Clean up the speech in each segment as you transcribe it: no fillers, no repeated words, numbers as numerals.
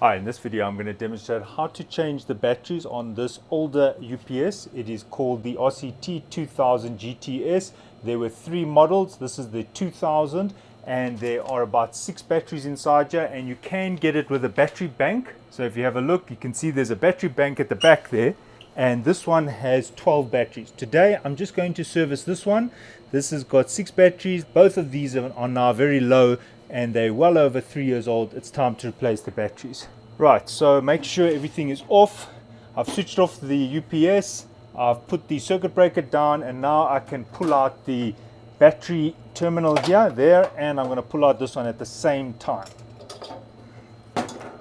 Hi, in this video I'm going to demonstrate how to change the batteries on this older UPS. It is called the RCT-2000GTS. There were three models. This is the 2000 and there are about 6 batteries inside here, and you can get it with a battery bank. So if you have a look, you can see there's a battery bank at the back there, and this one has 12 batteries. Today I'm just going to service this one. This has got 6 batteries. Both of these are now very low and they're well over 3 years old. It's time to replace the batteries. Right, so make sure everything is off. I've switched off the UPS, I've put the circuit breaker down, and now I can pull out the battery terminal here, there, and I'm going to pull out this one at the same time.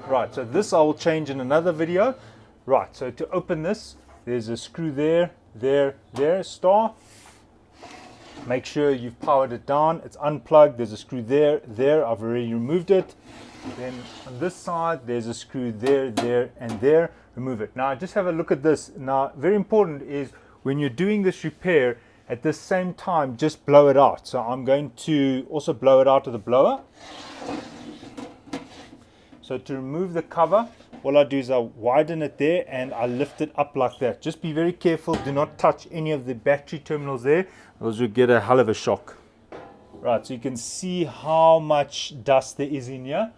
Right, so this I will change in another video. Right, so to open this, there's a screw there, star. Make sure you've powered it down. It's unplugged. There's a screw there. I've already removed it. Then on this side, there's a screw there, and there. Remove it. Now, just have a look at this. Now, very important is when you're doing this repair, at the same time, just blow it out. So I'm going to also blow it out with the blower. So to remove the cover, all I do is I widen it there and I lift it up like that. Just be very careful. Do not touch any of the battery terminals there, or you'll get a hell of a shock. Right, so you can see how much dust there is in here.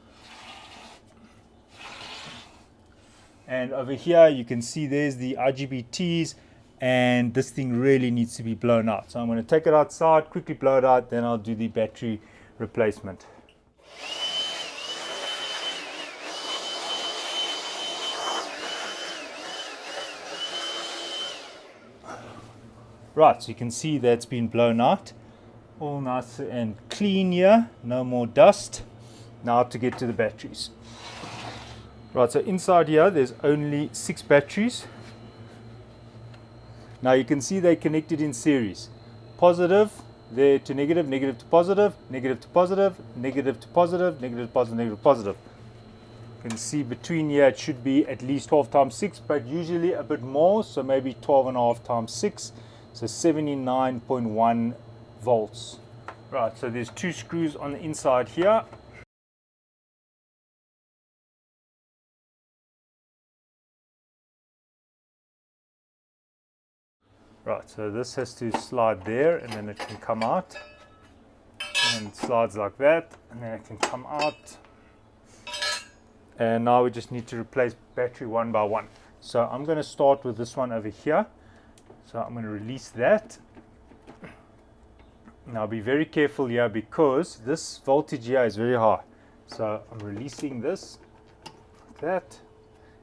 And over here you can see there's the IGBTs, and this thing really needs to be blown out. So I'm going to take it outside, quickly blow it out, then I'll do the battery replacement. Right, so you can see that's been blown out. All nice and clean here, no more dust. Now to get to the batteries. Right, so inside here there's only 6 batteries. Now you can see they're connected in series. Positive, there to negative, negative to positive, negative to positive, negative to positive, negative to positive, negative to positive. You can see between here it should be at least 12 times 6, but usually a bit more, so maybe 12.5 times 6. So 79.1 volts. Right, so there's 2 screws on the inside here. Right, so this has to slide there, and then it can come out. And it slides like that, and then it can come out. And now we just need to replace battery one by one. So I'm going to start with this one over here. So I'm going to release that. Now be very careful here because this voltage here is very high. So I'm releasing this, like that,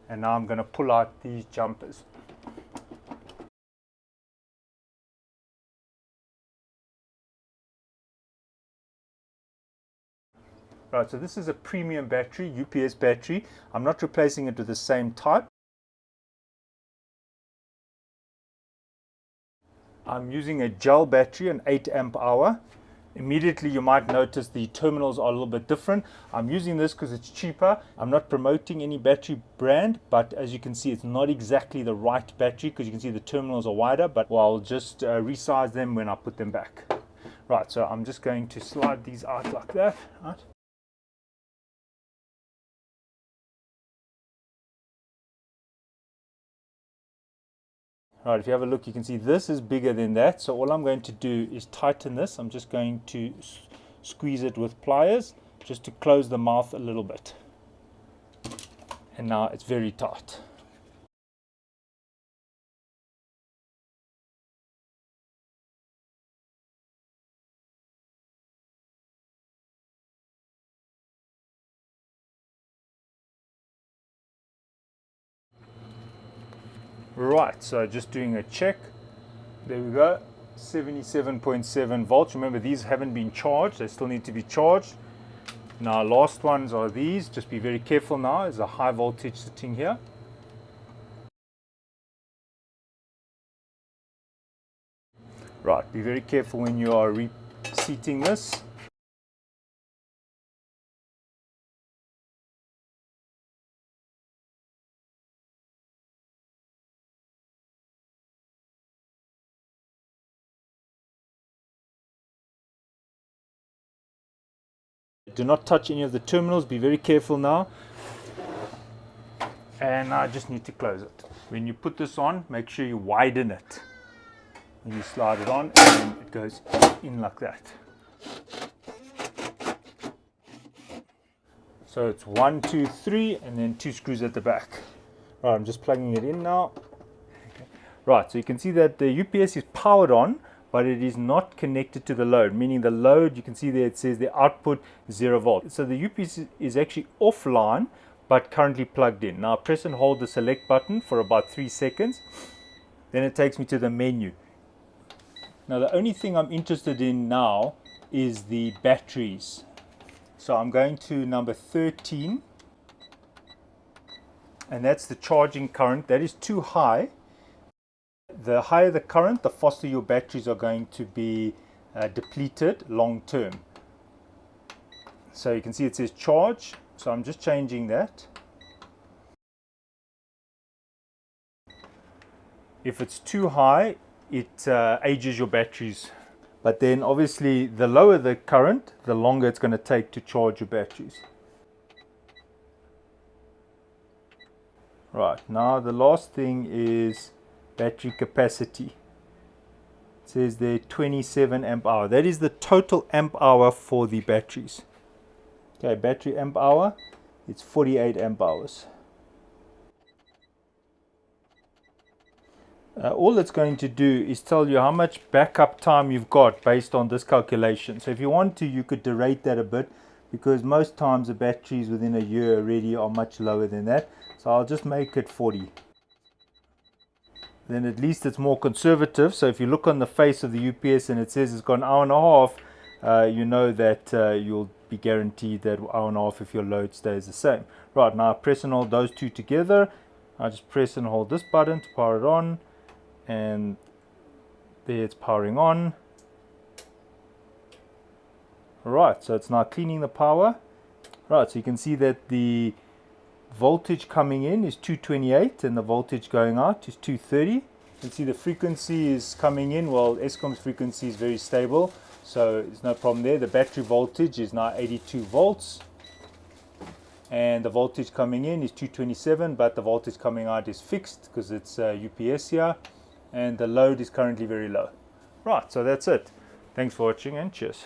and now I'm going to pull out these jumpers. Right, so this is a premium battery, UPS battery. I'm not replacing it with the same type. I'm using a gel battery, an 8 amp hour. Immediately you might notice the terminals are a little bit different. I'm using this because it's cheaper. I'm not promoting any battery brand, but as you can see, it's not exactly the right battery because you can see the terminals are wider, but I'll just resize them when I put them back. Right, so I'm just going to slide these out like that. Right. Right, if you have a look, you can see this is bigger than that. So all I'm going to do is tighten this. I'm just going to squeeze it with pliers just to close the mouth a little bit. And now it's very tight. Right, so just doing a check. There we go, 77.7 volts. Remember, these haven't been charged, they still need to be charged. Now, last ones are these. Just be very careful now, there's a high voltage sitting here. Right, be very careful when you are reseating this. Do not touch any of the terminals. Be very careful now. And now I just need to close it. When you put this on, make sure you widen it. And you slide it on and it goes in like that. So it's 1, 2, 3 and then 2 screws at the back. Right, I'm just plugging it in now. Okay. Right, so you can see that the UPS is powered on, but it is not connected to the load, meaning the load, you can see there it says the output 0 volt. So the UPS is actually offline, but currently plugged in. Now press and hold the select button for about 3 seconds. Then it takes me to the menu. Now the only thing I'm interested in now is the batteries. So I'm going to number 13. And that's the charging current. That is too high. The higher the current, the faster your batteries are going to be depleted long term. So you can see it says charge. So I'm just changing that. If it's too high, it ages your batteries. But then obviously the lower the current, the longer it's going to take to charge your batteries. Right, now the last thing is battery capacity. It says there 27 amp hour. That is the total amp hour for the batteries. Okay, battery amp hour, it's 48 amp hours. All it's going to do is tell you how much backup time you've got based on this calculation. So if you want to, you could derate that a bit, because most times the batteries within a year already are much lower than that. So I'll just make it 40. Then at least it's more conservative. So if you look on the face of the UPS and it says it's got an hour and a half, you know that you'll be guaranteed that hour and a half if your load stays the same. Right, now I press and hold those two together. I just press and hold this button to power it on. And there it's powering on. Right, so it's now cleaning the power. Right, so you can see that the voltage coming in is 228 and the voltage going out is 230. You can see the frequency is coming in. Well, Eskom's frequency is very stable, so there's no problem there. The battery voltage is now 82 volts. And the voltage coming in is 227, but the voltage coming out is fixed because it's UPS here. And the load is currently very low. Right, so that's it. Thanks for watching and cheers.